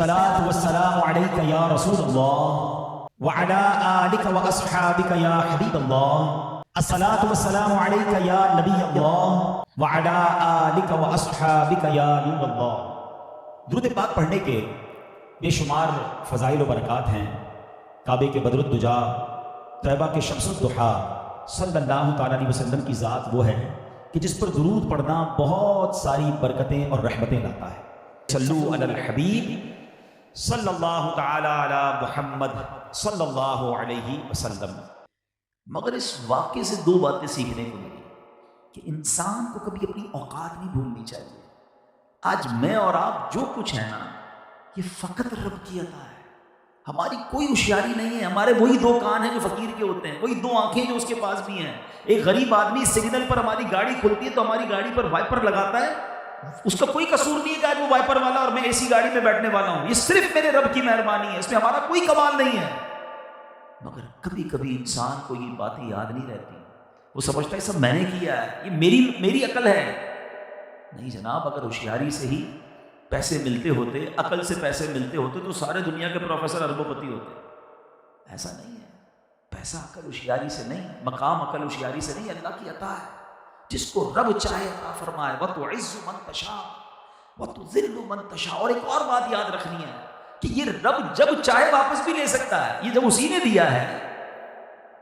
الصلاة والسلام عليك يا رسول الله وعلى آلك وأصحابك يا حبيب الله. الصلاة والسلام عليك يا نبي الله وعلى آلك وأصحابك يا نور الله. درود پاک پڑھنے کے بے شمار فضائل و برکات ہیں. کعبے کے بدر الدجا، طیبہ کے شمس الضحیٰ صلی اللہ تعالیٰ علیہ وسلم کی ذات وہ ہے کہ جس پر درود پڑھنا بہت ساری برکتیں اور رحمتیں لاتا ہے. صلو علی الحبیب صلی اللہ تعالی علی محمد صلی اللہ علیہ وسلم. مگر اس واقعے سے دو باتیں سیکھنے کو ملی کہ انسان کو کبھی اپنی اوقات نہیں بھولنی چاہیے. آج میں اور آپ جو کچھ ہے نا، یہ فقط رب کی عطا ہے. ہماری کوئی ہوشیاری نہیں ہے. ہمارے وہی دو کان ہیں جو فقیر کے ہوتے ہیں، وہی دو آنکھیں جو اس کے پاس بھی ہیں. ایک غریب آدمی سگنل پر ہماری گاڑی کھلتی ہے تو ہماری گاڑی پر وائپر لگاتا ہے. اس کا کوئی قصور نہیں ہے کہ آج وہ وائپر والا اور میں اے سی گاڑی میں بیٹھنے والا ہوں. یہ صرف میرے رب کی مہربانی ہے، اس میں ہمارا کوئی کمال نہیں ہے. مگر کبھی کبھی انسان کو یہ باتیں یاد نہیں رہتی. وہ سمجھتا ہے سب میں نے کیا ہے، یہ میری عقل ہے. نہیں جناب، اگر ہوشیاری سے ہی پیسے ملتے ہوتے، عقل سے پیسے ملتے ہوتے تو سارے دنیا کے پروفیسر اربوں پتی ہوتے. ایسا نہیں ہے. پیسہ عقل ہوشیاری سے نہیں، مقام عقل ہوشیاری سے نہیں، اللہ کی عطا ہے. جس کو رب چاہے عطا فرمائے. وَتُعِزُّ مَن تَشَاءُ وَتُذِلُّ مَن تَشَاءُ. اور ایک اور بات یاد رکھنی ہے کہ یہ رب جب چاہے واپس بھی لے سکتا ہے. یہ جب اسی نے دیا ہے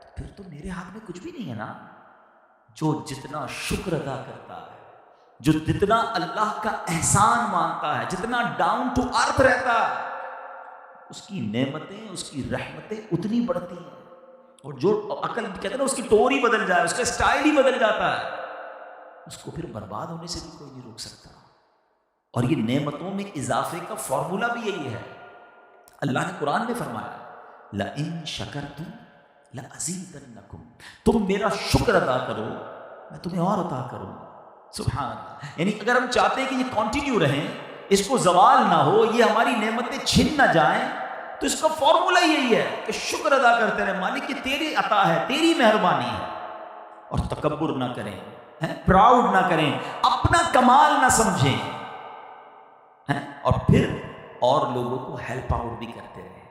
تو پھر تو میرے ہاتھ میں کچھ بھی نہیں ہے نا. جو جتنا شکر ادا کرتا ہے، جو جتنا اللہ کا احسان مانتا ہے، جتنا ڈاؤن ٹو ارتھ رہتا ہے، اس کی نعمتیں، اس کی رحمتیں اتنی بڑھتی ہیں. اور جو عقل کہتے ہیں نا، اس کی ٹور ہی بدل جائے، اس کا اسٹائل ہی بدل جاتا ہے، اس کو پھر برباد ہونے سے بھی کوئی نہیں روک سکتا. اور یہ نعمتوں میں اضافے کا فارمولہ بھی یہی ہے. اللہ نے قرآن میں فرمایا لَإِن شَكَرْتُمْ لَأَزِيدَنَّكُمْ. تم میرا شکر ادا کرو، میں تمہیں اور عطا کروں. سبحان اللہ. یعنی اگر ہم چاہتے ہیں کہ یہ کنٹینیو رہیں، اس کو زوال نہ ہو، یہ ہماری نعمتیں چھن نہ جائیں، تو اس کا فارمولہ یہی ہے کہ شکر ادا کرتے رہیں. مالک کی تیری عطا ہے، تیری مہربانی ہے. اور تکبر نہ کریں، پراؤڈ نہ کریں، اپنا کمال نہ سمجھیں، اور پھر اور لوگوں کو ہیلپ آؤٹ بھی کرتے رہیں.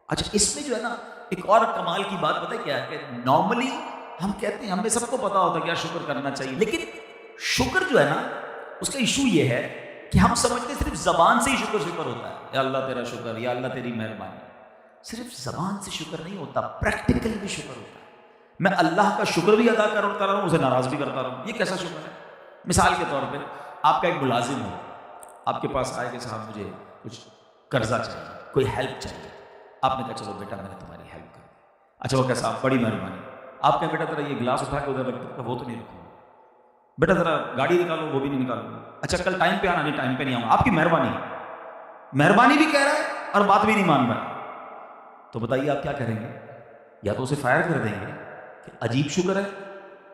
اچھا، اس میں جو ہے نا ایک اور کمال کی بات پتہ ہے کیا ہے کہ نارملی ہم کہتے ہیں، ہمیں سب کو پتا ہوتا ہے کیا شکر کرنا چاہیے، لیکن شکر جو ہے نا اس کا ایشو یہ ہے کہ ہم سمجھتے ہیں صرف زبان سے ہی شکر ہوتا ہے. یا اللہ تیرا شکر، یا اللہ تیری مہربانی. صرف زبان سے شکر نہیں ہوتا، پریکٹیکل بھی شکر ہوتا ہے. میں اللہ کا شکر بھی ادا کرتا رہا ہوں، اسے ناراض بھی کرتا رہا ہوں. یہ کیسا شکر ہے؟ مثال کے طور پہ آپ کا ایک ملازم ہو، آپ کے پاس آئے کہ صاحب مجھے کچھ قرضہ چاہیے، کوئی ہیلپ چاہیے. آپ نے کہا چلو بیٹا میں نے تمہاری ہیلپ کر دی. اچھا وہ کیسا؟ بڑی مہربانی. آپ کہیں بیٹا ذرا یہ گلاس اٹھا کے ادھر رکھ دو. وہ تو نہیں رکھوں گا. بیٹا ذرا گاڑی نکالو. وہ بھی نہیں نکالوں گا. اچھا کل ٹائم پہ آنا. نہیں ٹائم پہ نہیں آؤں. آپ کی مہربانی. مہربانی بھی کہہ رہا ہے اور بات بھی نہیں مان رہا. تو بتائیے آپ کیا کریں گے؟ یا تو اسے فائر کر دیں گے کہ عجیب شکر ہے،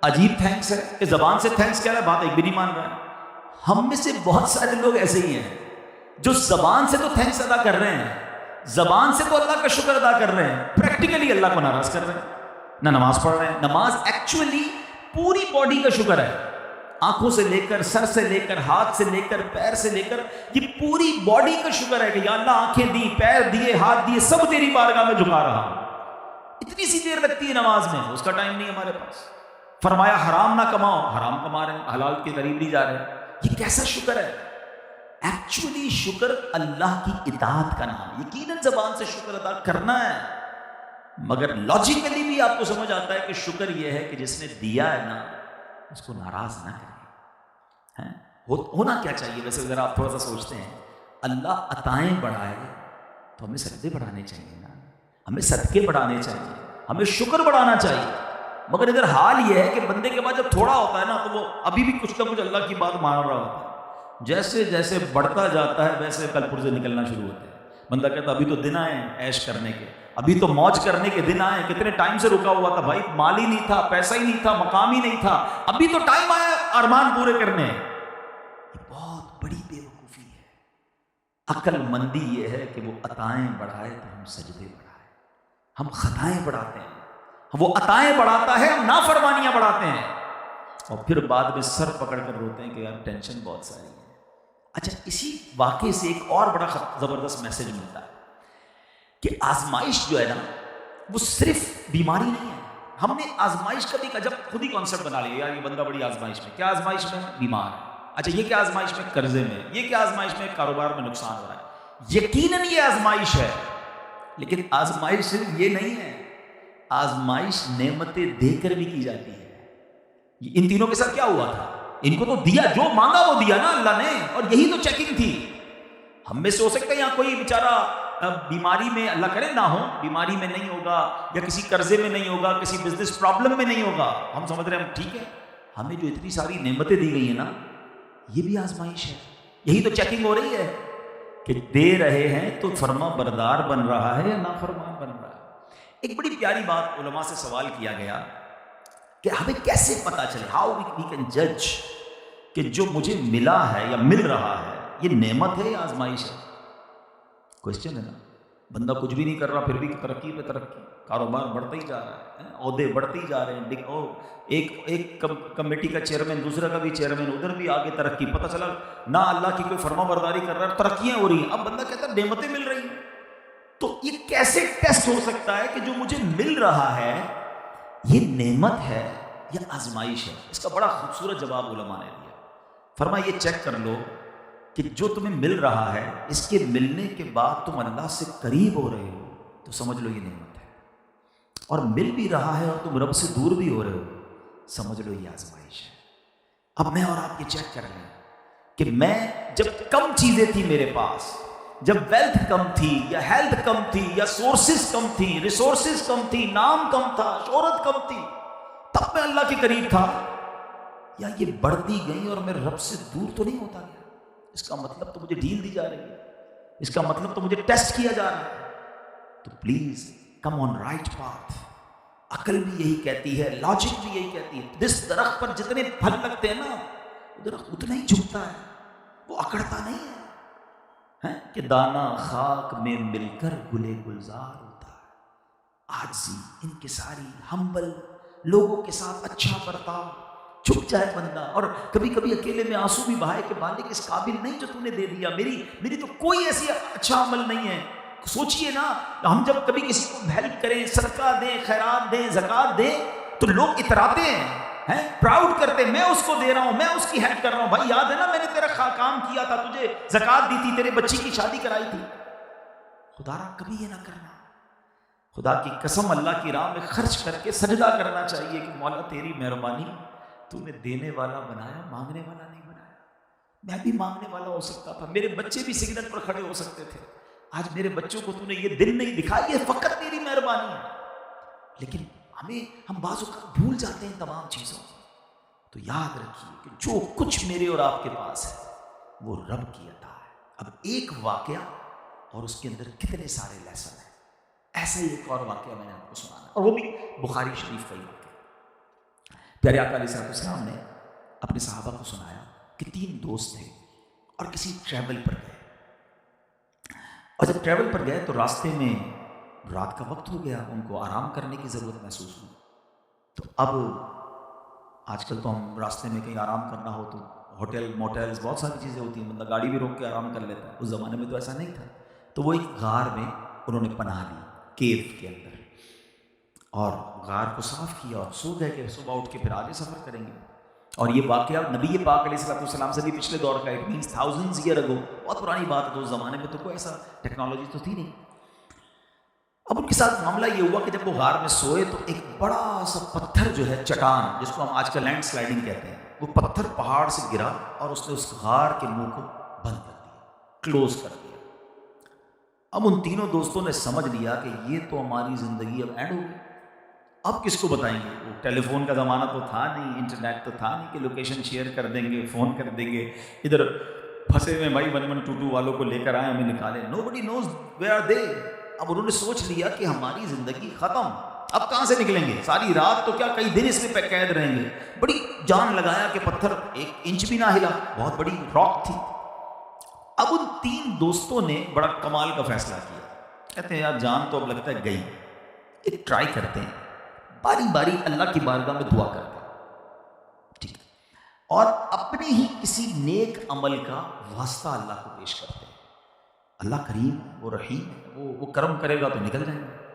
عجیب تھینکس ہے کہ زبان سے تھینکس کہہ رہا ہے، بات ایک بھی نہیں مان رہا ہے. ہم میں سے بہت سارے لوگ ایسے ہی ہیں جو زبان سے تو تھینکس ادا کر رہے ہیں، زبان سے تو اللہ کا شکر ادا کر رہے ہیں، پریکٹیکلی اللہ کو ناراض کر رہے ہیں. نہ نماز پڑھ رہے ہیں. نماز ایکچولی پوری باڈی کا شکر ہے. آنکھوں سے لے کر، سر سے لے کر، ہاتھ سے لے کر، پیر سے لے کر، یہ پوری باڈی کا شکر ہے کہ یا اللہ آنکھیں دی، پیر دیے، ہاتھ دیے، سب تیری بارگاہ میں جھکا رہا ہوں. اتنی سی دیر لگتی ہے نماز میں، اس کا ٹائم نہیں ہمارے پاس. فرمایا حرام نہ کماؤ، حرام کما رہے ہیں، حلال کے قریب نہیں جا رہے ہیں. یہ کیسا شکر ہے؟ ایکچولی شکر اللہ کی اطاعت کا نام. یقیناً زبان سے شکر ادا کرنا ہے، مگر لاجیکلی بھی آپ کو سمجھ آتا ہے کہ شکر یہ ہے کہ جس نے دیا ہے نا اس کو ناراض نہ کریں. ہونا کیا چاہیے ویسے اگر آپ تھوڑا سا سوچتے ہیں؟ اللہ عطائیں بڑھائے تو ہمیں سجدے بڑھانے چاہیے نا، ہمیں صدقے بڑھانے چاہیے، ہمیں شکر بڑھانا چاہیے. مگر ادھر حال یہ ہے کہ بندے کے بعد جب تھوڑا ہوتا ہے نا تو وہ ابھی بھی کچھ نہ کچھ اللہ کی بات مان رہا ہوتا ہے. جیسے جیسے بڑھتا جاتا ہے ویسے کل پرزے نکلنا شروع ہوتے ہیں. بندہ کہتا ابھی تو دن آئے عیش کرنے کے، ابھی تو موج کرنے کے دن آئے. کتنے ٹائم سے رکا ہوا تھا بھائی، مال ہی نہیں تھا، پیسہ ہی نہیں تھا، مقام ہی نہیں تھا، ابھی تو ٹائم آیا ارمان پورے کرنے. یہ بہت بڑی بے وقوفی ہے. عقل مندی یہ ہے کہ وہ عطائیں بڑھائے تو ہم سجدے بڑھائیں. ہم خطائیں بڑھاتے ہیں، وہ عطائیں بڑھاتا ہے، ہم نافرمانیاں بڑھاتے ہیں، اور پھر بعد میں سر پکڑ کر روتے ہیں کہ یار ٹینشن بہت ساری ہے. اچھا، اسی واقعے سے ایک اور بڑا زبردست میسج ملتا ہے کہ آزمائش جو ہے نا وہ صرف بیماری نہیں ہے. ہم نے آزمائش کا بھی جب خود ہی کانسیپٹ بنا لیا یار یہ بندہ بڑی آزمائش میں. کیا آزمائش میں؟ بیمار ہے. اچھا یہ کیا آزمائش میں؟ قرضے میں. یہ کیا آزمائش میں؟ کاروبار میں نقصان ہو رہا ہے. یقیناً یہ آزمائش ہے، لیکن آزمائش صرف یہ نہیں ہے، آزمائش نعمتیں دے کر بھی کی جاتی ہے. ان تینوں کے ساتھ کیا ہوا تھا؟ ان کو تو دیا، جو مانگا وہ دیا نا اللہ نے، اور یہی تو چیکنگ تھی. ہم میں سے ہو سکتا ہے یہاں کوئی بیچارہ بیماری میں، اللہ کرے نہ ہو، بیماری میں نہیں ہوگا، یا کسی قرضے میں نہیں ہوگا، کسی بزنس پرابلم میں نہیں ہوگا. ہم سمجھ رہے ہیں ٹھیک ہے، ہمیں جو اتنی ساری نعمتیں دی گئی ہیں نا، یہ بھی آزمائش ہے. یہی تو چیکنگ ہو رہی ہے کہ دے رہے ہیں تو فرما بردار بن رہا ہے یا نافرمان بن رہا ہے. ایک بڑی پیاری بات علماء سے سوال کیا گیا کہ ہمیں کیسے پتا چلے، ہاؤ وی کین جج کہ جو مجھے ملا ہے یا مل رہا ہے یہ نعمت ہے یا آزمائش ہے. کوشچن ہے نا. بندہ کچھ بھی نہیں کر رہا پھر بھی ترقی پہ ترقی، کاروبار بڑھتا ہی جا رہا ہے، عہدے بڑھتے ہی جا رہے ہیں. ایک کمیٹی کا چیئرمین، دوسرے کا بھی چیئرمین، ادھر بھی آگے ترقی. پتہ چلا نہ اللہ کی کوئی فرما برداری کر رہا ہے، ترقیاں ہو رہی ہیں. اب بندہ کہتا ہے نعمتیں مل رہی ہیں. تو یہ کیسے ٹیسٹ ہو سکتا ہے کہ جو مجھے مل رہا ہے یہ نعمت ہے یا آزمائش ہے؟ اس کا بڑا خوبصورت جواب علماء نے دیا. فرمایا یہ چیک کر لو کہ جو تمہیں مل رہا ہے اس کے ملنے کے بعد تم اللہ سے قریب ہو رہے ہو تو سمجھ لو یہ نعمت ہے، اور مل بھی رہا ہے اور تم رب سے دور بھی ہو رہے ہو، سمجھ لو یہ آزمائش ہے. اب میں اور آپ یہ چیک کر لیں کہ میں جب کم چیزیں تھی میرے پاس، جب ویلتھ کم تھی یا ہیلتھ کم تھی یا سورسز کم تھی، ریسورسز کم تھی، نام کم تھا، شہرت کم تھی، تب میں اللہ کے قریب تھا، یا یہ بڑھتی گئی اور میں رب سے دور تو نہیں ہوتا گیا؟ اس کا مطلب تو مجھے ڈھیل دی جا رہی ہے، اس کا مطلب تو مجھے ٹیسٹ کیا جا رہا ہے. تو please come on right path. عقل بھی یہی کہتی ہے، لاجک بھی یہی کہتی ہے. جس درخت پر جتنے پھل لگتے ہیں نا وہ درخت اتنا ہی جھکتا ہے، وہ اکڑتا نہیں ہے کہ دانا خاک میں مل کر گلے گلزار ہوتا ہے. عاجزی، انکساری، ہمبل، لوگوں کے ساتھ اچھا برتاؤ، چھپ جائے بندہ. اور کبھی کبھی اکیلے میں آنسو بھی بہائے کہ مالک اس قابل نہیں جو تو نے دے دیا، میری تو کوئی ایسی اچھا عمل نہیں ہے. سوچئے نا، ہم جب کبھی کسی کو ہیلپ کریں، صدقہ دیں، خیرات دیں، زکوٰۃ دیں تو لوگ اتراتے ہیں، پراؤڈ کرتے ہیں، میں اس کو دے رہا ہوں، میں اس کی ہیلپ کر رہا ہوں. بھائی یاد ہے نا میں نے تیرا کام کیا تھا، تجھے زکوٰۃ دی تھی، تیرے بچی کی شادی کرائی تھی. خدا را کبھی یہ نہ کرنا. خدا کی قسم اللہ کی راہ میں خرچ کر کے سجدہ کرنا چاہیے کہ مولا تیری مہربانی، تو نے دینے والا بنایا، مانگنے والا نہیں بنایا. میں بھی مانگنے والا ہو سکتا تھا، میرے بچے بھی سگنل پر کھڑے ہو سکتے تھے. آج میرے بچوں کو تو نے یہ دن نہیں دکھائی، یہ فقط تیری مہربانی ہے. لیکن ہم بعض اوقات بھول جاتے ہیں تمام چیزوں. تو یاد رکھیے کہ جو کچھ میرے اور آپ کے پاس ہے وہ رب کی عطا ہے. اب ایک واقعہ اور اس کے اندر کتنے سارے لیسن ہیں. ایسا ہی ایک اور واقعہ میں نے آپ کو سنانا، اور وہ بھی بخاری شریف کا ہی واقعہ. پیارے آقا علیہ السلام نے اپنے صحابہ کو سنایا کہ 3 دوست تھے اور کسی ٹریول پر گئے، اور جب ٹریول پر گئے تو راستے میں رات کا وقت ہو گیا، ان کو آرام کرنے کی ضرورت محسوس ہوئی. تو اب آج کل تو ہم راستے میں کہیں آرام کرنا ہو تو ہوٹل موٹلز بہت ساری چیزیں ہوتی ہیں، بندہ گاڑی بھی روک کے آرام کر لیتا ہے. اس زمانے میں تو ایسا نہیں تھا. تو وہ ایک غار میں انہوں نے پناہ لی، کیو کے اندر، اور غار کو صاف کیا اور سو گئے کہ صبح اٹھ کے پھر آگے سفر کریں گے. اور یہ واقعہ نبی پاک علیہ السلام سے بھی پچھلے دور کا، it means thousands year ago، بہت پرانی بات ہے. تو اس زمانے میں تو کوئی ایسا ٹیکنالوجی تو تھی نہیں. اب ان کے ساتھ معاملہ یہ ہوا کہ جب وہ غار میں سوئے تو ایک بڑا سا پتھر جو ہے، چٹان جس کو ہم آج کل لینڈ سلائڈنگ کہتے ہیں، وہ پتھر پہاڑ سے گرا اور اس نے اس غار کے منہ کو بند کر دیا، کلوز کر دیا. اب ان تینوں دوستوں نے سمجھ لیا کہ یہ تو ہماری زندگی اب اینڈ ہو گئی. اب کس کو بتائیں گے؟ وہ ٹیلی فون کا زمانہ تو تھا نہیں، انٹرنیٹ تو تھا نہیں کہ لوکیشن شیئر کر دیں گے، فون کر دیں گے، ادھر پھنسے ہوئے بھائی 1122 والوں کو لے کر آئے ہمیں نکالیں. Nobody knows where are they. اب انہوں نے سوچ لیا کہ ہماری زندگی ختم، اب کہاں سے نکلیں گے؟ ساری رات تو کیا کئی دن اس میں قید رہیں گے. بڑی جان لگایا کہ پتھر 1 انچ بھی نہ ہلا، بہت بڑی راک تھی. اب ان 3 دوستوں نے بڑا کمال کا فیصلہ کیا. کہتے ہیں یار جان تو اب لگتا ہے گئی، ایک ٹرائی کرتے ہیں، باری باری اللہ کی بارگاہ میں دعا کرتے ہیں. ٹھیک ہے، اور اپنے ہی کسی نیک عمل کا واسطہ اللہ کو پیش کرتے ہیں۔ اللہ کریم ہے، وہ رحیم ہے، وہ کرم کرے گا تو نکل جائیں گے۔